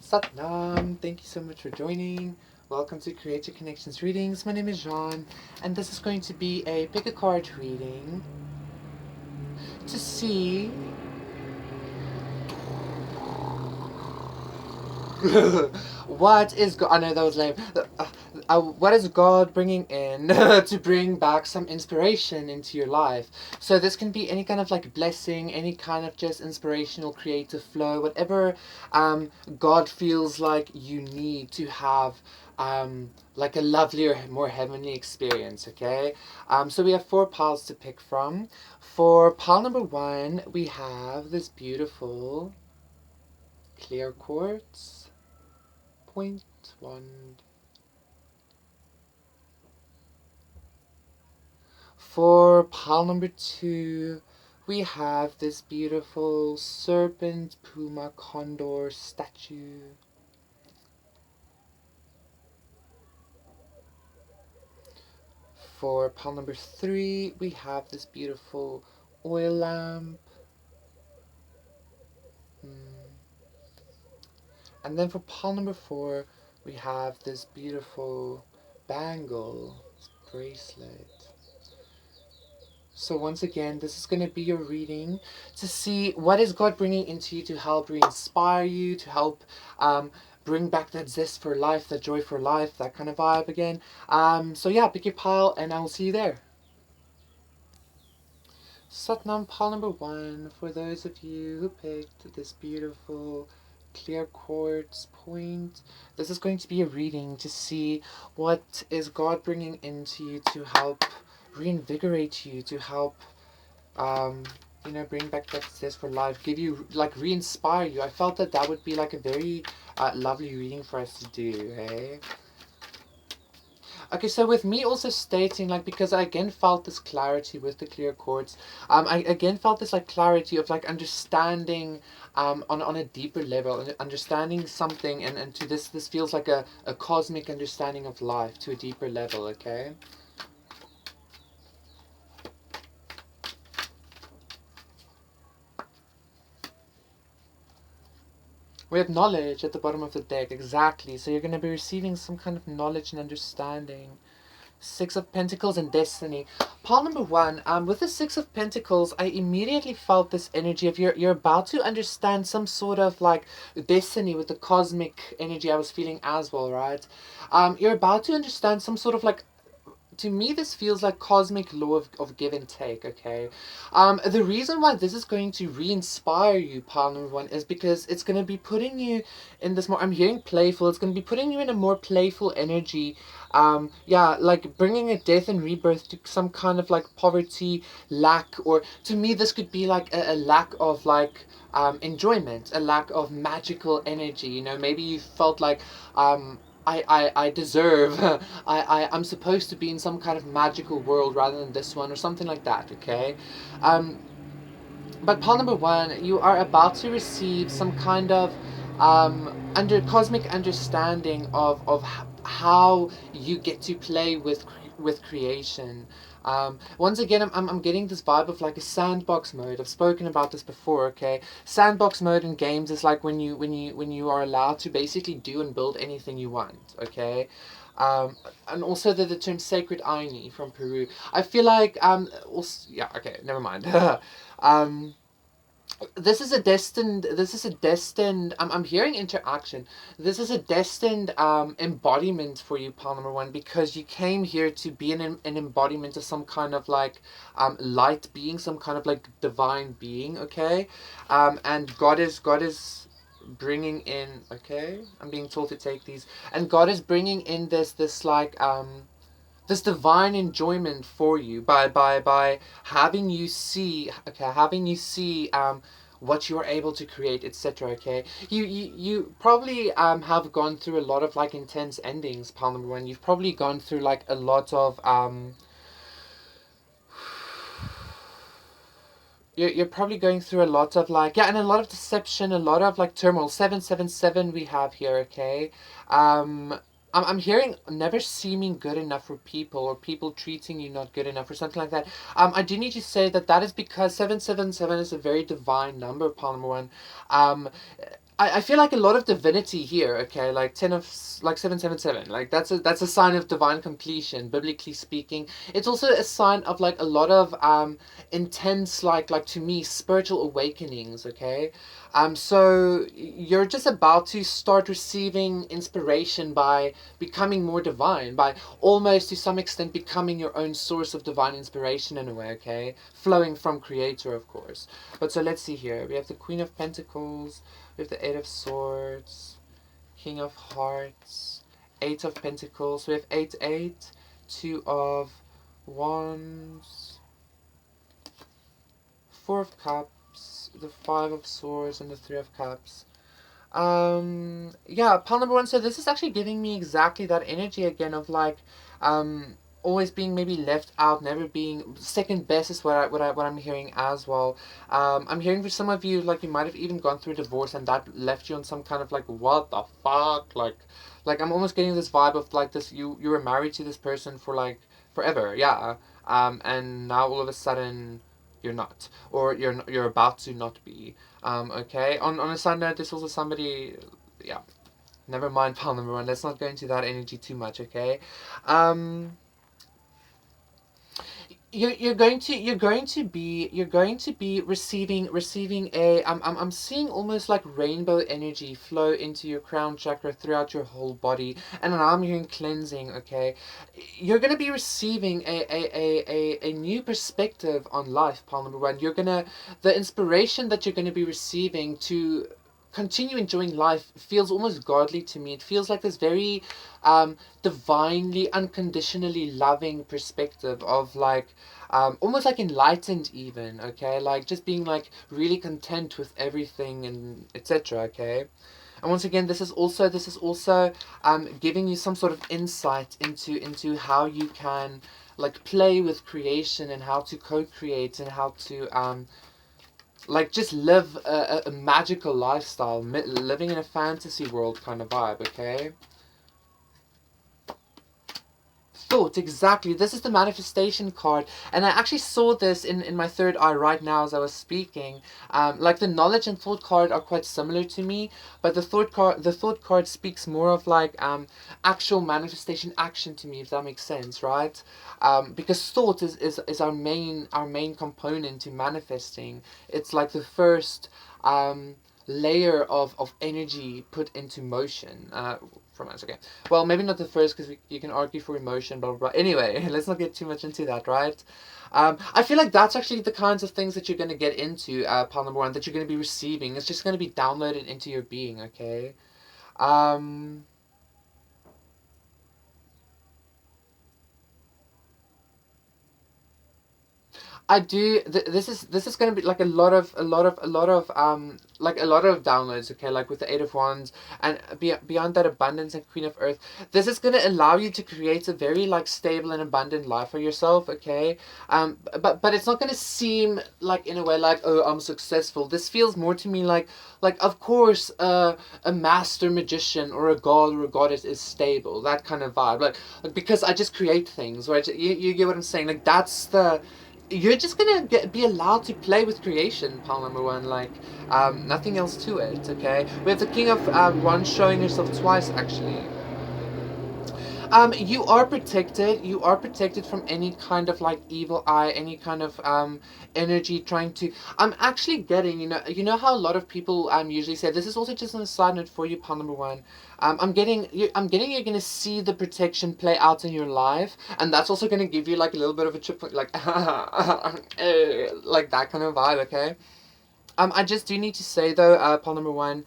Satnam, thank you so much for joining. Welcome to Create Your Connections Readings. My name is Jean, and this is going to be a pick a card reading to see what is God. I know that was lame. What is God bringing in to bring back some inspiration into your life? So this can be any kind of like blessing, any kind of just inspirational, creative flow, whatever God feels like you need to have. Like a lovelier, more heavenly experience, okay? So we have 4 piles to pick from. For pile number 1, we have this beautiful clear quartz. 0.1. For pile number 2, we have this beautiful serpent, puma, condor statue. For pile number 3, we have this beautiful oil lamp. And then for pile number 4, we have this beautiful bangle, this bracelet. So once again, this is going to be your reading to see what is God bringing into you to help re-inspire you, to help bring back that zest for life, that joy for life, that kind of vibe again. So yeah, pick your pile and I will see you there. Satnam, pile number 1, for those of you who picked this beautiful clear quartz point. This is going to be a reading to see what is God bringing into you to help reinvigorate you, to help um, bring back that zest for life, give you, like, re-inspire you. I felt that that would be like a very lovely reading for us to do, hey? Okay, so with me also stating, like, because I again felt this clarity with the clear chords, I again felt this, like, clarity of, like, understanding on a deeper level, and understanding something, and to this feels like a cosmic understanding of life to a deeper level, okay? We have knowledge at the bottom of the deck, exactly. So you're going to be receiving some kind of knowledge and understanding. 6 of Pentacles and Destiny. Pile number 1, with the 6 of Pentacles, I immediately felt this energy of you're about to understand some sort of like destiny with the cosmic energy I was feeling as well, right? You're about to understand some sort of like, to me this feels like cosmic law of give and take, okay? The reason why this is going to re-inspire you, pile number 1, is because it's going to be putting you in this more, I'm hearing playful, it's going to be putting you in a more playful energy. Yeah, like bringing a death and rebirth to some kind of like poverty, lack, or to me this could be like a lack of like enjoyment, a lack of magical energy. Maybe you felt like I deserve, I'm supposed to be in some kind of magical world rather than this one, or something like that, okay? But pile number 1, you are about to receive some kind of under cosmic understanding of how you get to play with creation. Once again, I'm getting this vibe of like a sandbox mode. I've spoken about this before, okay? Sandbox mode in games is like when you are allowed to basically do and build anything you want, okay? And also the term sacred irony from Peru. I feel like also, yeah, okay, never mind. um, this is a destined I'm hearing interaction. This is a destined embodiment for you, pile number 1, because you came here to be an embodiment of some kind of like light being, some kind of like divine being, okay? And God is bringing in, okay, I'm being told to take these, and God is bringing in this like this divine enjoyment for you by having you see, okay, what you are able to create, etc., okay? You probably have gone through a lot of like intense endings, pile number 1. You've probably gone through like a lot of you're probably going through a lot of like, yeah, and a lot of deception, a lot of like turmoil. 777 we have here, okay? I'm hearing never seeming good enough for people, or people treating you not good enough, or something like that. I do need to say that is because 777 is a very divine number, pile number 1. I feel like a lot of divinity here, okay, like 10 of, like 777, like that's a sign of divine completion, biblically speaking. It's also a sign of like a lot of intense, like to me, spiritual awakenings, okay. So you're just about to start receiving inspiration by becoming more divine, by almost to some extent becoming your own source of divine inspiration in a way, okay, flowing from creator, of course. But so let's see here, we have the Queen of Pentacles, we have the Eight of Swords, King of Hearts, Eight of Pentacles. We have 8, 8, Two of Wands, Four of Cups, the Five of Swords, and the Three of Cups. Yeah, pile number one. So this is actually giving me exactly that energy again of like, always being maybe left out, never being second best is what I'm hearing as well. I'm hearing for some of you like you might have even gone through a divorce and that left you on some kind of like what the fuck, like I'm almost getting this vibe of like this you were married to this person for like forever, yeah. And now all of a sudden you're not, or you're about to not be. Okay. On a side note, there's also somebody. Yeah. Never mind. Pile number one. Let's not go into that energy too much. Okay. Um. You're going to be receiving a I'm seeing almost like rainbow energy flow into your crown chakra throughout your whole body, and then I'm hearing cleansing. Okay, you're gonna be receiving a new perspective on life. Pile number one. The inspiration that you're gonna be receiving to continue enjoying life feels almost godly to me. It feels like this very divinely, unconditionally loving perspective of like almost like enlightened even, okay, like just being like really content with everything and etc. Okay, and once again, this is also giving you some sort of insight into how you can like play with creation and how to co-create and how to like just live a magical lifestyle, living in a fantasy world kind of vibe. Okay. Thought, exactly. This is the manifestation card, and I actually saw this in my third eye right now as I was speaking. Like the knowledge and thought card are quite similar to me, but the thought card speaks more of like actual manifestation action to me, if that makes sense, right? Because thought is our main component to manifesting. It's like the first layer of energy put into motion. From us, okay. Well, maybe not the first, because you can argue for emotion, blah, blah, blah. Anyway, let's not get too much into that, right? I feel like that's actually the kinds of things that you're going to get into, pile number one, that you're going to be receiving. It's just going to be downloaded into your being, okay? Um, I do. This is going to be like a lot of downloads. Okay, like with the Eight of Wands and beyond that, Abundance and Queen of Earth. This is going to allow you to create a very like stable and abundant life for yourself. Okay, but it's not going to seem like in a way like, oh, I'm successful. This feels more to me like of course a master magician or a god or a goddess is stable. That kind of vibe. Like because I just create things. Right? You get what I'm saying? Like that's the you're just gonna be allowed to play with creation, pile number one, like nothing else to it. Okay, we have the King of Wands showing herself twice actually. You are protected. You are protected from any kind of like evil eye, any kind of energy trying to. I'm actually getting, you know how a lot of people usually say, this is also just on a side note for you, pal number one. I'm getting you're gonna see the protection play out in your life, and that's also gonna give you like a little bit of a trip, like like that kind of vibe. Okay. I just do need to say though, pal number one,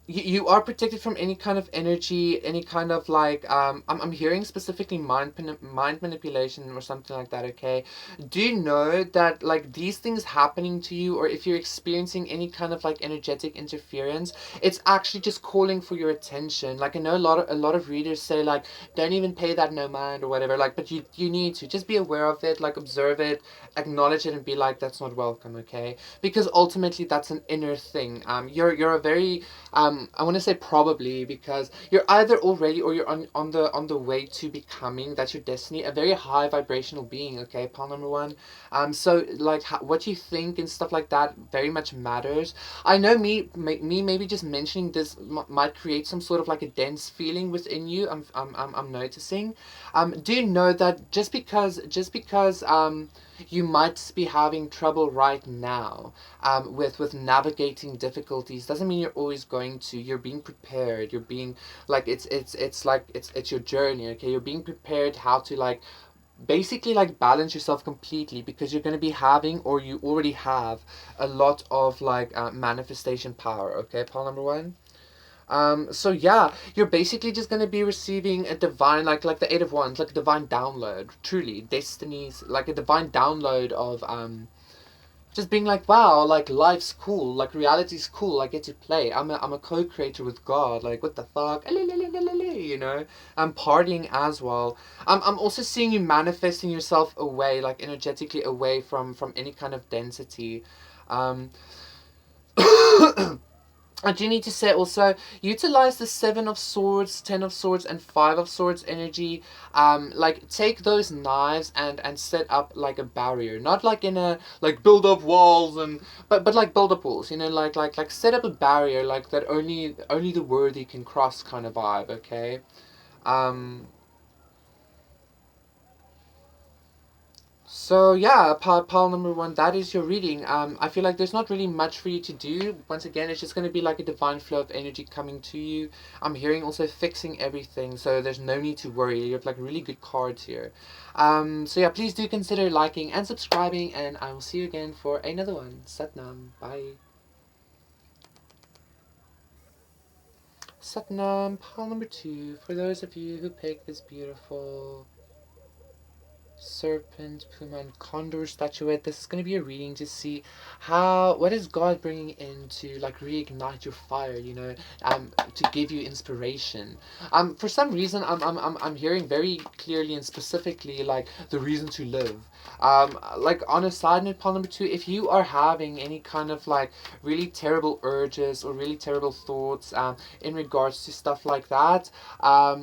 you are protected from any kind of energy, any kind of like I'm hearing specifically mind manipulation or something like that. Okay, do you know that like these things happening to you, or if you're experiencing any kind of like energetic interference, it's actually just calling for your attention. Like I know a lot of readers say like, don't even pay that no mind or whatever, like, but you need to just be aware of it, like observe it, acknowledge it, and be like, that's not welcome. Okay, because ultimately that's an inner thing. You're a very I want to say probably because you're either already or you're on the way to becoming, that's your destiny, a very high vibrational being, okay, pile number one. So like what you think and stuff like that very much matters. I know me maybe just mentioning this might create some sort of like a dense feeling within you. I'm noticing. Do know that just because you might be having trouble right now with navigating difficulties doesn't mean you're always going to. You're being prepared. You're being like it's like it's your journey. Okay, you're being prepared how to like basically like balance yourself completely because you're going to be having or you already have a lot of like manifestation power. Okay, pile number one. So yeah, you're basically just gonna be receiving a divine, like the Eight of Wands, like a divine download, truly, destinies, like a divine download of just being like, wow, like life's cool, like reality's cool. I get to play. I'm a co-creator with God. Like what the fuck, you know. I'm partying as well. I'm also seeing you manifesting yourself away, like energetically away from any kind of density. Um, I do need to say also, utilize the Seven of Swords, Ten of Swords, and Five of Swords energy. Like take those knives and set up like a barrier, not like in a like build up walls but like build up walls. You know, like set up a barrier like that only the worthy can cross kind of vibe. Okay. Um, So yeah, pile number one, that is your reading. I feel like there's not really much for you to do. Once again, it's just going to be like a divine flow of energy coming to you. I'm hearing also fixing everything, so there's no need to worry. You have like really good cards here. So yeah, please do consider liking and subscribing, and I will see you again for another one. Satnam, bye. Satnam, pile number two. For those of you who picked this beautiful serpent, puma, and condor statuette. This is going to be a reading to see what is God bringing in to like reignite your fire, you know, to give you inspiration. For some reason, I'm hearing very clearly and specifically like the reason to live. Like on a side note, part number two, if you are having any kind of like really terrible urges or really terrible thoughts in regards to stuff like that,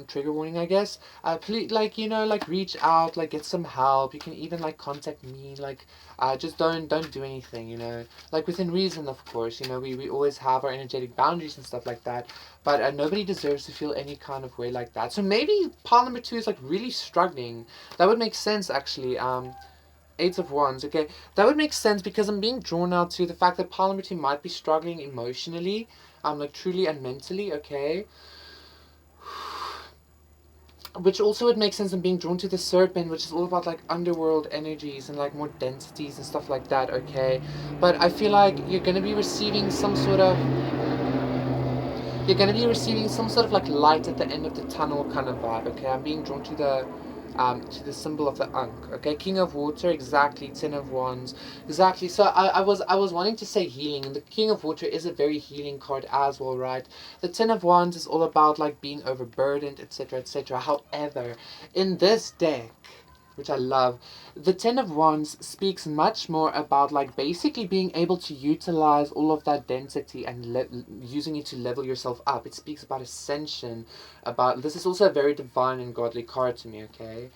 trigger warning, I guess. Please, like you know, like reach out, like get some help. You can even like contact me. Like, just don't do anything. You know, like within reason, of course. You know, we always have our energetic boundaries and stuff like that. But nobody deserves to feel any kind of way like that. So maybe part number two is like really struggling. That would make sense actually. Eight of Wands, okay, that would make sense because I'm being drawn out to the fact that part number two might be struggling emotionally, like truly and mentally, okay. Which also would make sense in being drawn to the serpent, which is all about like underworld energies and like more densities and stuff like that, okay? But I feel like you're gonna be receiving some sort of like light at the end of the tunnel kind of vibe, okay? I'm being drawn to the symbol of the Ankh, okay? King of Water, exactly. Ten of Wands, exactly. So I was wanting to say healing, and the King of Water is a very healing card as well, right? The Ten of Wands is all about like being overburdened, etc., etc. However, in this deck, which I love, the Ten of Wands speaks much more about like basically being able to utilize all of that density and using it to level yourself up. It speaks about ascension. About this is also a very divine and godly card to me. Okay,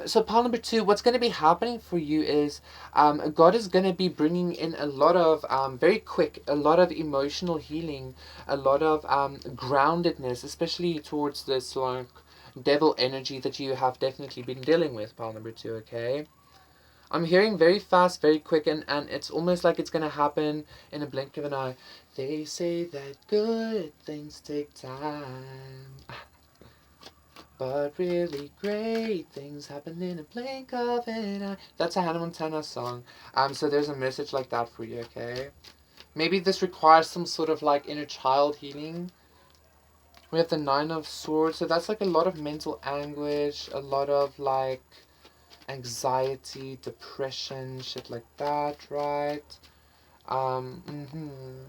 so pile number two, what's going to be happening for you is God is going to be bringing in a lot of very quick, a lot of emotional healing, a lot of groundedness, especially towards this like devil energy that you have definitely been dealing with, pile number two, okay? I'm hearing very fast, very quick, and it's almost like it's going to happen in a blink of an eye. They say that good things take time, but really great things happen in a blink of an eye. That's a Hannah Montana song. So there's a message like that for you, okay? Maybe this requires some sort of like inner child healing. We have the Nine of Swords, so that's like a lot of mental anguish, a lot of like anxiety, depression, shit like that, right? Mm-hmm.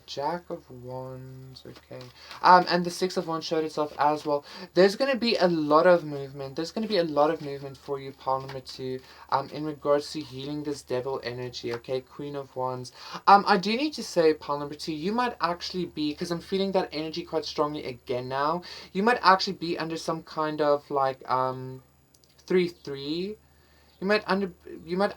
Jack of Wands, okay. And the Six of Wands showed itself as well. There's going to be a lot of movement. There's going to be a lot of movement for you, pile number 2, in regards to healing this devil energy, okay? Queen of Wands. I do need to say, pile number 2, you might actually be, because I'm feeling that energy quite strongly again now, you might actually be under some kind of, like, 3-3. You might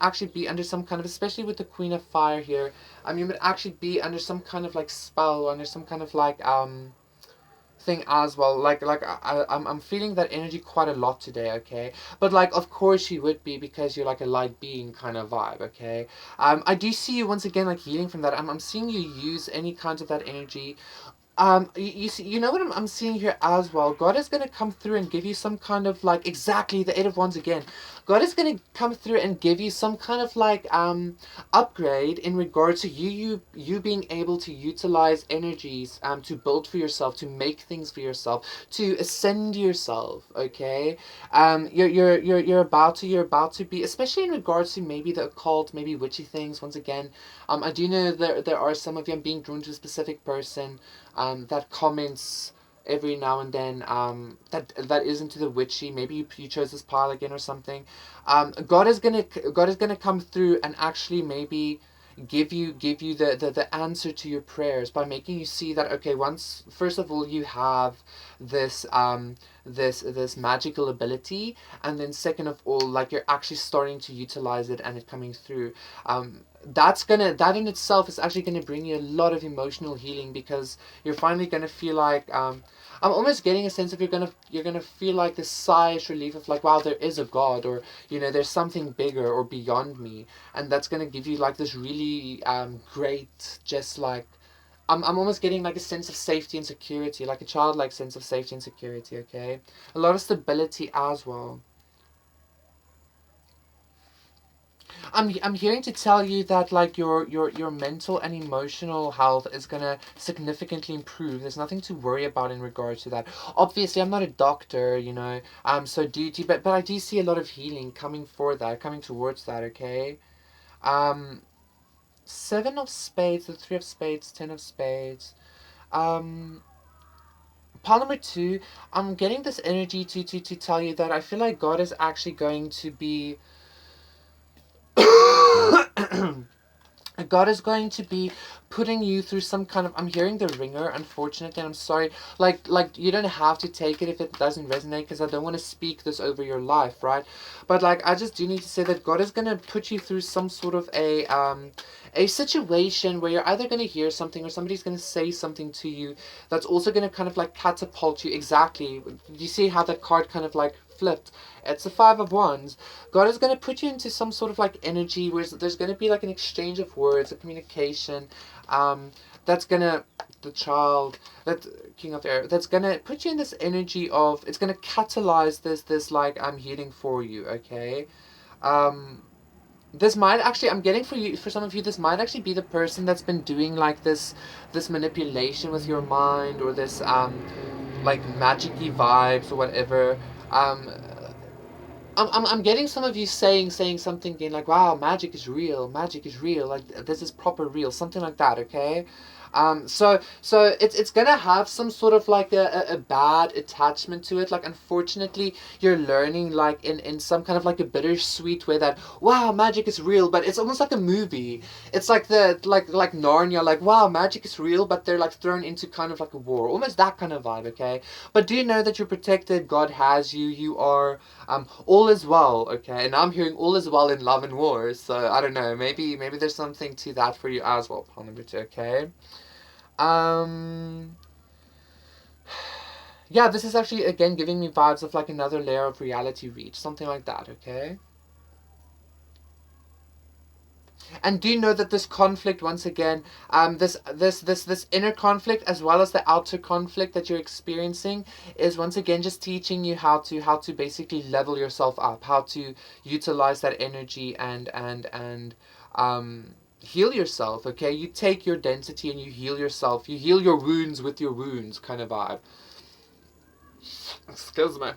actually be under some kind of, especially with the Queen of Fire here, you might actually be under some kind of like spell, under some kind of like thing as well. I'm feeling that energy quite a lot today, okay? But like, of course you would be, because you're like a light being kind of vibe, okay? I do see you once again like healing from that. I'm seeing you use any kinds of that energy. You see, you know what I'm seeing here as well. God is gonna come through and give you some kind of like, exactly, the Eight of Wands again. God is gonna come through and give you some kind of like upgrade in regards to you being able to utilize energies to build for yourself, to make things for yourself, to ascend yourself. Okay, you're about to be, especially in regards to maybe the occult, maybe witchy things. Once again, I do know there are some of you. I'm being drawn to a specific person that comments every now and then, that is into the witchy. Maybe you chose this pile again or something. God is gonna come through and actually maybe give you the answer to your prayers by making you see that, okay, once, first of all, you have this this magical ability, and then second of all, like, you're actually starting to utilize it and it coming through. That in itself is actually gonna bring you a lot of emotional healing, because you're finally gonna feel like, I'm almost getting a sense of you're gonna feel like this sigh-ish relief of like, wow, there is a God, or there's something bigger or beyond me, and that's gonna give you like this really great, just like, I'm almost getting like a sense of safety and security, like a childlike sense of safety and security. Okay, a lot of stability as well. I'm hearing to tell you that like your mental and emotional health is gonna significantly improve. There's nothing to worry about in regards to that. Obviously, I'm not a doctor, so but I do see a lot of healing coming coming towards that. Okay, um, Seven of Spades, the Three of Spades, Ten of Spades. Um, Pile number 2, I'm getting this energy to tell you that I feel like God is actually going to be God is going to be putting you through some kind of, I'm hearing the ringer, unfortunately, and I'm sorry, like you don't have to take it if it doesn't resonate, because I don't want to speak this over your life, right? But like, I just do need to say that God is going to put you through some sort of a situation where you're either going to hear something, or somebody's going to say something to you that's also going to kind of like catapult you. Exactly. You see how that card kind of like flipped? It's a Five of Wands. God is going to put you into some sort of like energy where there's going to be like an exchange of words, a communication, that's going to, the child, that King of Air, that's going to put you in this energy of, it's going to catalyze this like, I'm healing for you, okay? This might actually, I'm getting for some of you, this might actually be the person that's been doing like this manipulation with your mind, or this like magic-y vibes or whatever. um I'm getting some of you saying something again, like, wow, magic is real, like this is proper real, something like that, okay? So it's gonna have some sort of like a bad attachment to it. Like, unfortunately, you're learning like in some kind of like a bittersweet way that, wow, magic is real, but it's almost like a movie. It's like the like Narnia, like, wow, magic is real, but they're like thrown into kind of like a war, almost that kind of vibe, okay? But do you know that you're protected? God has you. You are, all is well, okay? And I'm hearing all is well in love and war. So I don't know. Maybe there's something to that for you as well, Panamita, okay? Um. Yeah, this is actually again giving me vibes of like another layer of reality reach, something like that, okay? And do you know that this conflict, once again, this inner conflict as well as the outer conflict that you're experiencing, is once again just teaching you how to basically level yourself up, how to utilize that energy and heal yourself. Okay, you take your density and you heal yourself. You heal your wounds with your wounds, kind of vibe. Excuse me.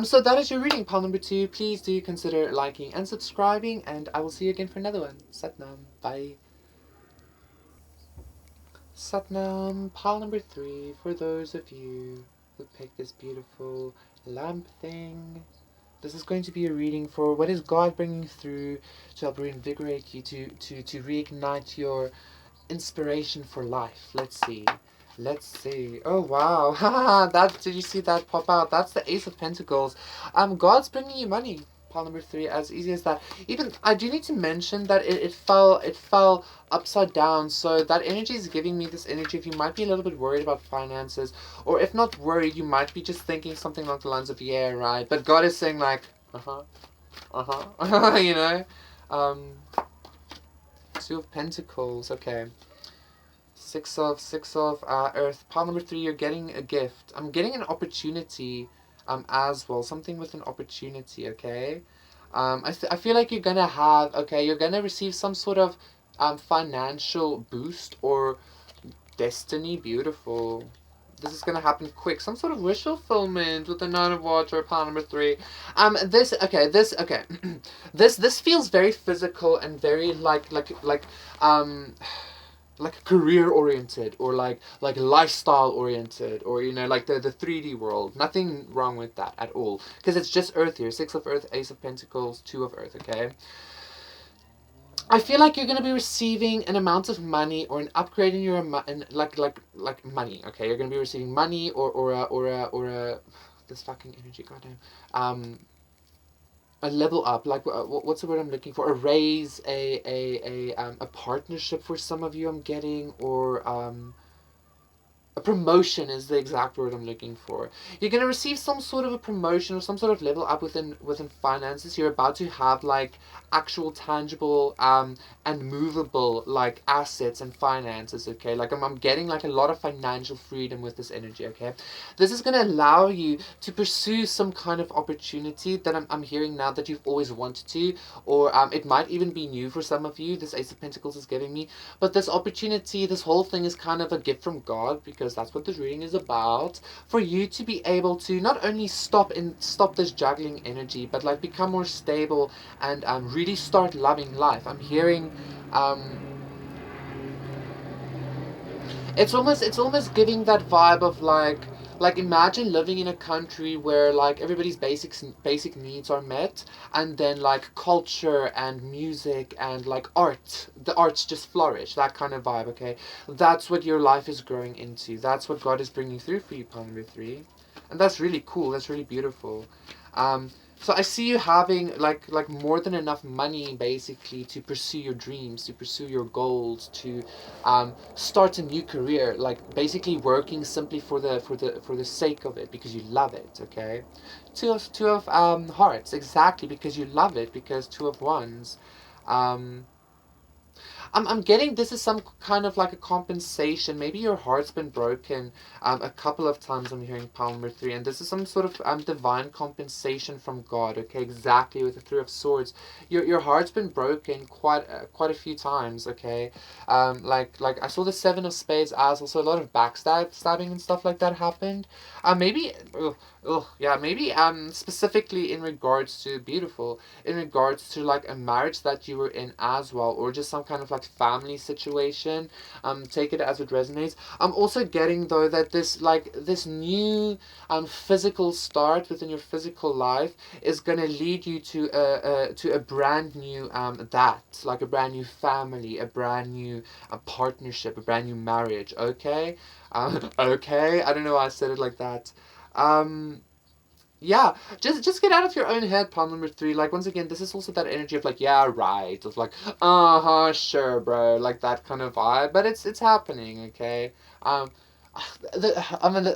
So that is your reading, pile number 2. Please do consider liking and subscribing, and I will see you again for another one. Satnam. Bye. Satnam, pile number 3 for those of you who picked this beautiful lamp thing. This is going to be a reading for what is God bringing through to help reinvigorate you, to reignite your inspiration for life. Let's see. Let's see. Oh wow. That, did you see that pop out? That's the Ace of Pentacles. God's bringing you money. Pile number 3, as easy as that. Even I do need to mention that it fell upside down. So that energy is giving me this energy. If you might be a little bit worried about finances, or if not worried, you might be just thinking something along the lines of, yeah, right. But God is saying like, you know, um, 2 of Pentacles. Okay. Six of Earth. Pile number 3, you're getting a gift. I'm getting an opportunity as well. Something with an opportunity, okay? I feel like you're gonna have, okay, you're gonna receive some sort of financial boost or destiny. Beautiful. This is gonna happen quick. Some sort of wish fulfillment with the Nine of Water, pile number 3. This okay. This feels very physical and very um like career oriented, or like lifestyle oriented, or you know, like the 3D world. Nothing wrong with that at all, because it's just Earth here. 6 of Earth, Ace of Pentacles, 2 of Earth. Okay, I feel like you're going to be receiving an amount of money or an upgrade in your like money. Okay, you're going to be receiving money or a this fucking energy, goddamn. A level up, like what's the word I'm looking for? A raise, a partnership for some of you. I'm getting, or a promotion is the exact word I'm looking for. You're gonna receive some sort of a promotion or some sort of level up within finances. You're about to have like actual tangible and movable like assets and finances. Okay, like I'm getting like a lot of financial freedom with this energy. Okay, this is gonna allow you to pursue some kind of opportunity that I'm hearing now that you've always wanted to, or it might even be new for some of you. This Ace of Pentacles is giving me, but this opportunity, this whole thing is kind of a gift from God, because that's what this reading is about. For you to be able to not only stop this juggling energy, but like become more stable and really start loving life. I'm hearing it's almost giving that vibe of like imagine living in a country where like everybody's basic needs are met, and then like culture and music and like the arts just flourish, that kind of vibe. Okay, that's what your life is growing into. That's what God is bringing through for you, pile number 3, and that's really cool. That's really beautiful. um so I see you having like more than enough money basically to pursue your dreams, to pursue your goals, to start a new career, like basically working simply for the sake of it, because you love it. Okay, two of hearts, exactly, because you love it, because 2 of wands. um I'm getting this is some kind of like a compensation. Maybe your heart's been broken a couple of times. I'm hearing pile number 3, and this is some sort of divine compensation from God. Okay, exactly, with the 3 of Swords. Your heart's been broken quite a few times. Okay, like I saw the 7 of Spades as also a lot of stabbing and stuff like that happened. Maybe yeah, maybe specifically in regards to beautiful, in regards to like a marriage that you were in as well, or just some kind of like family situation. Take it as it resonates. I'm also getting though that this new physical start within your physical life is gonna lead you to a brand new like a brand new family, a brand new partnership, a brand new marriage. Okay, okay. I don't know why I said it like that. Um, yeah, just get out of your own head, pile number 3. Like once again, this is also that energy of like, yeah, right, of like, sure, bro, like that kind of vibe. But it's happening, okay. Um,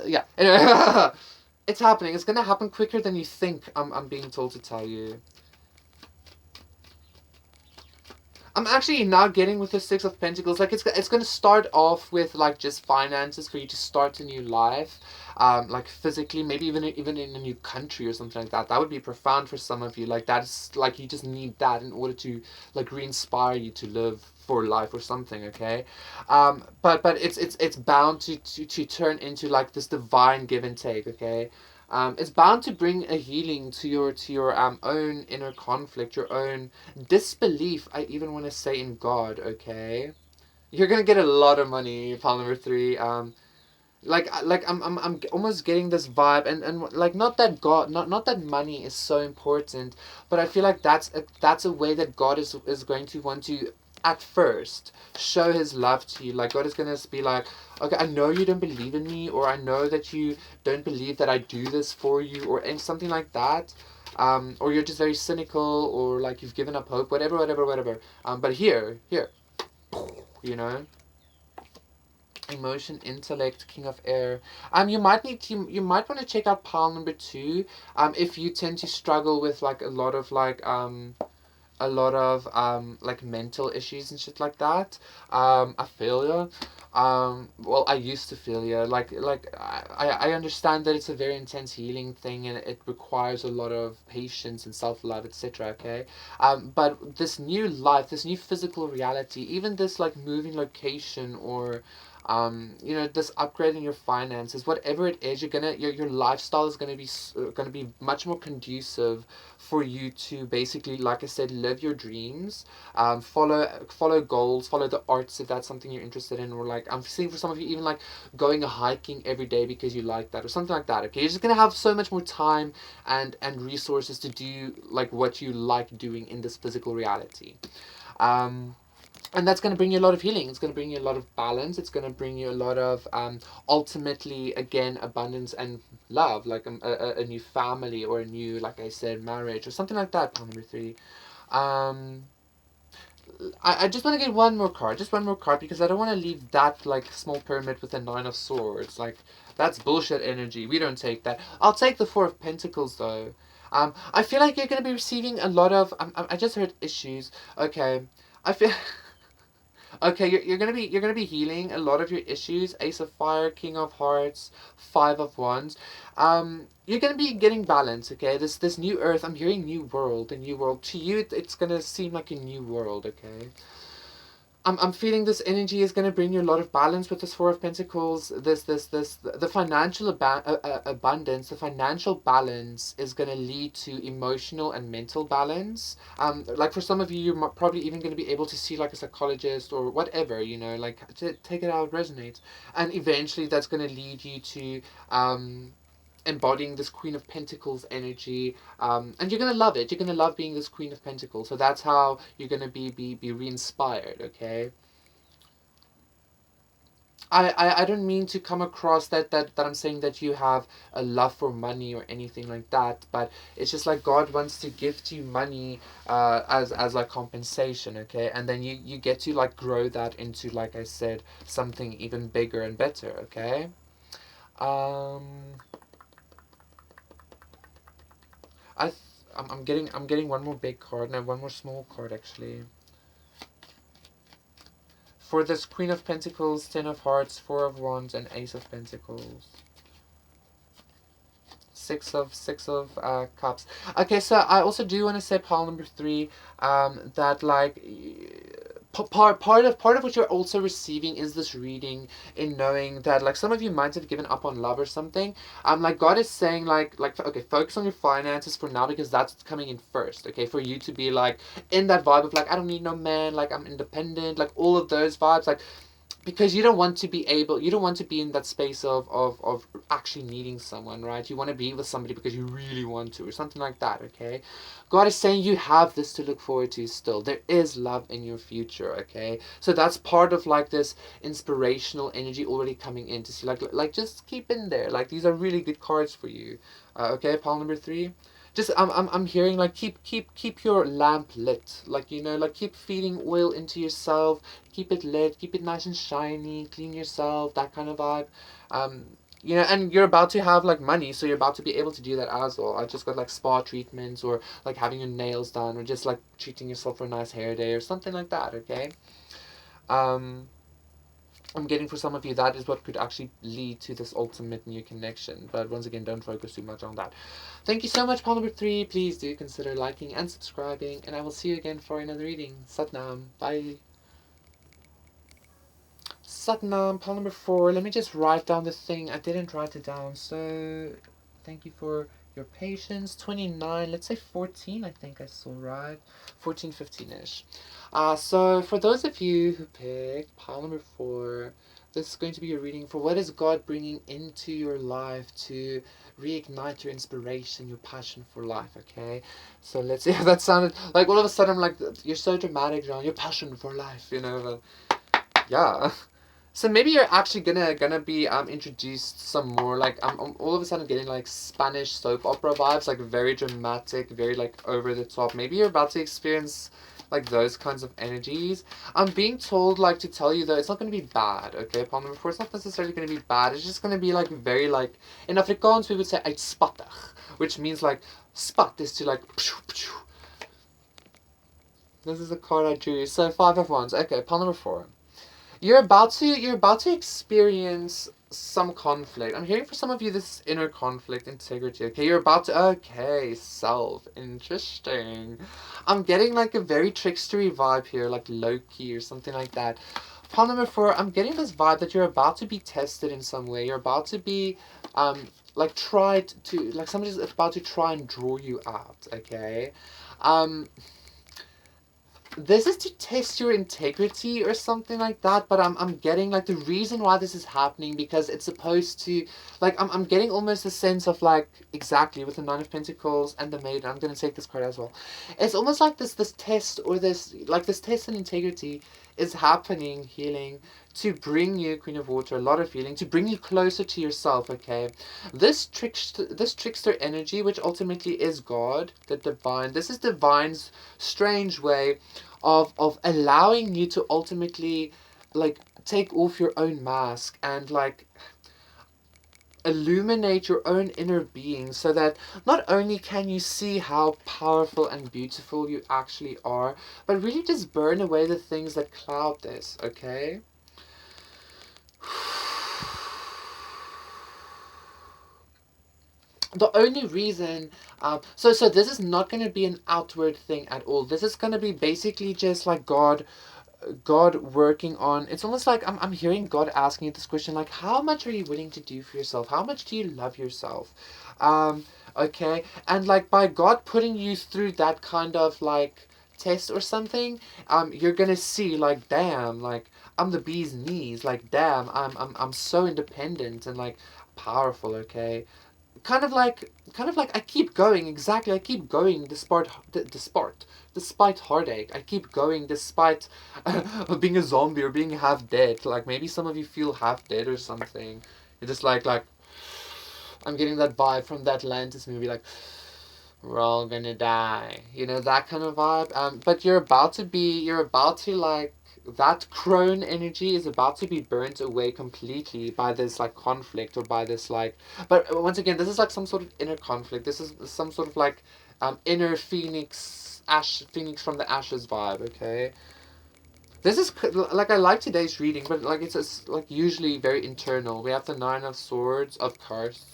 yeah. Anyway, it's happening. It's gonna happen quicker than you think. I'm being told to tell you. I'm actually now getting with the 6 of Pentacles. Like it's gonna start off with like just finances for you to start a new life, like physically, maybe even in a new country or something like that. That would be profound for some of you. Like that's like you just need that in order to like re-inspire you to live for life or something. Okay, but it's bound to turn into like this divine give and take. Okay. It's bound to bring a healing to your own inner conflict, your own disbelief, I even want to say, in God. Okay, You're gonna get a lot of money, pile number 3. I'm almost getting this vibe, and like, not that God, not that money is so important, but I feel like that's a way that God is going to want to at first show his love to you. Like, God is gonna be like, okay, I know you don't believe in me, or I know that you don't believe that I do this for you, or and something like that. Or you're just very cynical, or like you've given up hope, whatever. But here, you know, emotion, intellect, king of air. You might want to check out pile number 2. If you tend to struggle with like a lot of like mental issues and shit like that. I feel ya. Well, I used to feel ya. I understand that it's a very intense healing thing, and it requires a lot of patience and self love, etc. Okay. But this new life, this new physical reality, even this like moving location, or this upgrade in your finances, whatever it is, your lifestyle is gonna be much more conducive for you to basically, like I said, live your dreams, follow goals, follow the arts if that's something you're interested in, or like I'm seeing for some of you even like going hiking every day because you like that, or something like that. Okay, you're just gonna have so much more time and resources to do like what you like doing in this physical reality. Um, and that's going to bring you a lot of healing. It's going to bring you a lot of balance. It's going to bring you a lot of ultimately, again, abundance and love, like a new family, or a new, like I said, marriage, or something like that. Point number 3. um I just want to get one more card, just one more card, because I don't want to leave that like small pyramid with a 9 of swords. Like, that's bullshit energy. We don't take that. I'll take the 4 of Pentacles though. I feel like you're gonna be receiving a lot of. I just heard issues. Okay, I feel. Okay, you're gonna be healing a lot of your issues. Ace of Fire, King of Hearts, 5 of Wands. You're gonna be getting balance. Okay, this new Earth. I'm hearing new world, a new world. To you, it's gonna seem like a new world. Okay, I'm feeling this energy is going to bring you a lot of balance with this 4 of Pentacles. The financial abundance, the financial balance is going to lead to emotional and mental balance. Like, for some of you, you're probably even going to be able to see like a psychologist or whatever, like to take it out, resonate. And eventually that's going to lead you to, embodying this Queen of Pentacles energy, and you're gonna love it. You're gonna love being this Queen of Pentacles. So that's how you're gonna be re-inspired. Okay. I don't mean to come across that I'm saying that you have a love for money or anything like that, but it's just like God wants to gift you money as like compensation, okay? And then you get to like grow that into, like I said, something even bigger and better, okay? Um, I th- I'm getting one more big card, no, one more small card actually. For this Queen of Pentacles, 10 of Hearts, 4 of Wands, and Ace of Pentacles. Six of Cups. Okay, so I also do want to say, pile number 3, that like part of what you're also receiving is this reading, in knowing that like some of you might have given up on love or something. Like, God is saying like okay, focus on your finances for now, because that's what's coming in first. Okay, for you to be like in that vibe of like, I don't need no man, like I'm independent, like all of those vibes, like, because you don't want to be in that space of actually needing someone, right? You want to be with somebody because you really want to, or something like that. Okay, God is saying you have this to look forward to still. There is love in your future. Okay, so that's part of like this inspirational energy already coming in to see, like just keep in there, like these are really good cards for you. Okay, pile number 3. Just I'm hearing like keep your lamp lit, like, like keep feeding oil into yourself, keep it lit, keep it nice and shiny, clean yourself, that kind of vibe. um and you're about to have like money, so you're about to be able to do that as well. I just got like spa treatments, or like having your nails done, or just like treating yourself for a nice hair day or something like that. Okay. um I'm getting, for some of you, that is what could actually lead to this ultimate new connection. But once again, don't focus too much on that. Thank you so much, pile number 3. Please do consider liking and subscribing, and I will see you again for another reading. Satnam. Bye. Satnam, pile number 4. Let me just write down the thing. I didn't write it down, so thank you for your patience. 29, let's say 14, I think I saw, right? 14, 15-ish. So for those of you who picked pile number 4, this is going to be your reading for what is God bringing into your life to reignite your inspiration, your passion for life, okay? So let's see if that sounded like all of a sudden I'm like, you're so dramatic, John, your passion for life, you know, but yeah. So maybe you're actually gonna be introduced some more like I'm all of a sudden getting like Spanish soap opera vibes, like very dramatic, very like over the top. Maybe you're about to experience like those kinds of energies. I'm being told like to tell you though it's not gonna be bad, okay? Upon number 4, it's not necessarily gonna be bad. It's just gonna be like very like in Afrikaans we would say uitspattig, which means like spat is to like pshoo, pshoo. This is a card I drew. So 5 of Wands. Okay, upon number 4. You're about to experience some conflict. I'm hearing for some of you this inner conflict, integrity. Okay, you're about to self. Interesting. I'm getting like a very trickstery vibe here, like Loki or something like that. Pile number 4, I'm getting this vibe that you're about to be tested in some way. You're about to be like tried to like somebody's about to try and draw you out, okay? This is to test your integrity or something like that, but I'm getting like the reason why this is happening because it's supposed to like I'm getting almost a sense of like exactly with the 9 of Pentacles and the Maiden. I'm gonna take this card as well. It's almost like this test or this test in integrity is happening, healing, to bring you, Queen of Water, a lot of healing, to bring you closer to yourself, okay? This trickster energy, which ultimately is God, the divine, this is divine's strange way of allowing you to ultimately like take off your own mask and like illuminate your own inner being so that not only can you see how powerful and beautiful you actually are, but really just burn away the things that cloud this, okay? The only reason so this is not going to be an outward thing at all. This is going to be basically just like God working on, it's almost like I'm hearing God asking you this question, like how much are you willing to do for yourself, how much do you love yourself, okay, and like by God putting you through that kind of like test or something, you're gonna see like damn, like I'm the bee's knees, like damn, I'm so independent and like powerful, okay, kind of like I keep going, exactly, I keep going despite heartache. I keep going despite being a zombie or being half dead. Like maybe some of you feel half dead or something. You're just like I'm getting that vibe from that Atlantis movie, like we're all gonna die. You know, that kind of vibe. But you're about to like that crone energy is about to be burnt away completely by this like conflict or by this like, but once again this is like some sort of inner conflict, this is some sort of like inner phoenix from the ashes vibe, okay? This is like I like today's reading, but like it's like usually very internal. We have the 9 of Swords, of course.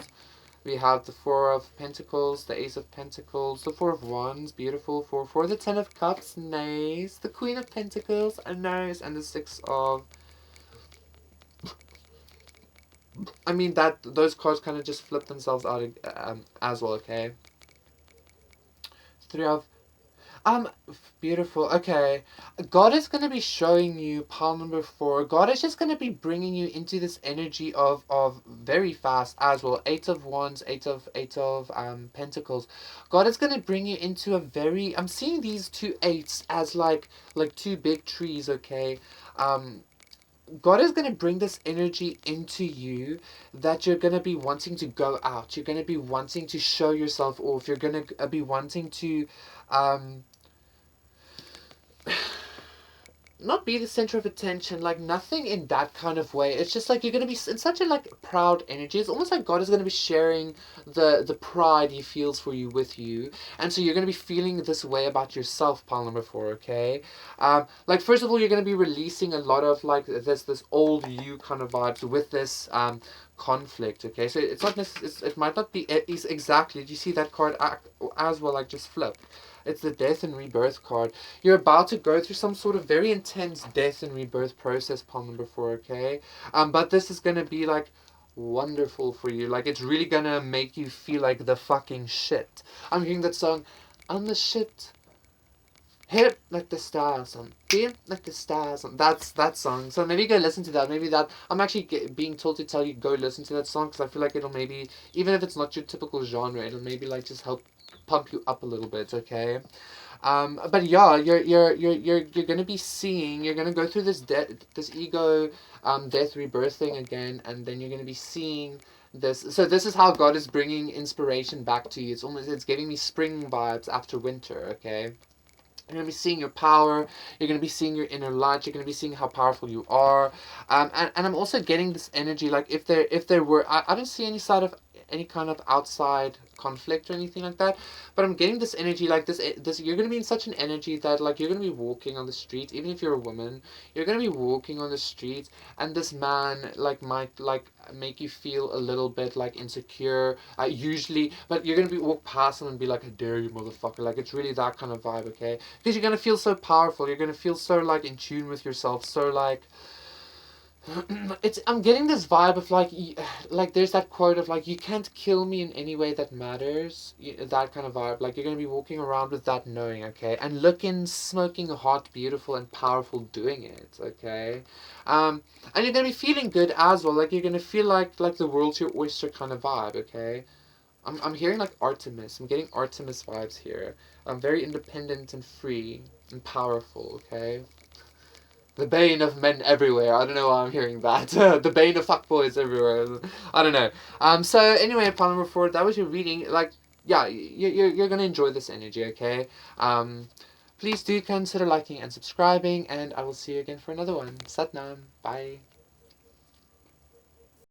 We have the 4 of Pentacles, the Ace of Pentacles, the 4 of Wands, beautiful. 4, the 10 of Cups, nice. The Queen of Pentacles, nice. And the 6 of... I mean, those cards kind of just flip themselves out as well, okay? 3 of... Beautiful. Okay. God is going to be showing you, pile number 4. God is just going to be bringing you into this energy of very fast as well. 8 of Wands, 8 of Pentacles. God is going to bring you into a very, I'm seeing these two eights as like two big trees, okay? God is going to bring this energy into you that you're going to be wanting to go out. You're going to be wanting to show yourself off. You're going to be wanting to not be the center of attention, like nothing in that kind of way. It's just like you're gonna be in such a like proud energy. It's almost like God is gonna be sharing the pride He feels for you with you, and so you're gonna be feeling this way about yourself. Pile number 4, okay. Like first of all, you're gonna be releasing a lot of like this old you kind of vibes with this conflict. Okay, so it's not it might not be exactly. Do you see that card as well? Like just flip. It's the death and rebirth card. You're about to go through some sort of very intense death and rebirth process, pile number 4, okay? But this is going to be like wonderful for you. Like, it's really gonna make you feel like the fucking shit. I'm hearing that song, I'm the shit. Hit like the stars on, being like the stars on. That's that song. So maybe go listen to that. Maybe that I'm actually being told to tell you go listen to that song because I feel like it'll maybe, even if it's not your typical genre, it'll maybe like just help pump you up a little bit. Okay. But yeah, you're gonna be seeing. You're gonna go through this ego, death rebirthing again, and then you're gonna be seeing this. So this is how God is bringing inspiration back to you. It's giving me spring vibes after winter. Okay. You're going to be seeing your power. You're going to be seeing your inner light. You're going to be seeing how powerful you are. And I'm also getting this energy, like if there were, I don't see any side of any kind of outside conflict or anything like that, but I'm getting this energy, like this you're going to be in such an energy that like you're going to be walking on the street, even if you're a woman, you're going to be walking on the street, and this man like might like make you feel a little bit like insecure, usually, but you're going to be walk past him and be like, how dare you, motherfucker. Like, it's really that kind of vibe. Okay, because you're going to feel so powerful, you're going to feel so like in tune with yourself, so like I'm getting this vibe of like there's that quote of like, you can't kill me in any way that matters, that kind of vibe. Like, you're going to be walking around with that knowing. Okay, and looking smoking hot, beautiful and powerful doing it. Okay, and you're going to be feeling good as well. Like, you're going to feel like the world's your oyster kind of vibe. Okay, I'm hearing like Artemis. I'm getting Artemis vibes here. I'm very independent and free and powerful. Okay, the bane of men everywhere. I don't know why I'm hearing that. The bane of fuckboys everywhere. I don't know. So anyway, upon number 4, that was your reading. Like, yeah, you're gonna enjoy this energy. Okay. Please do consider liking and subscribing, and I will see you again for another one. Satnam. Bye.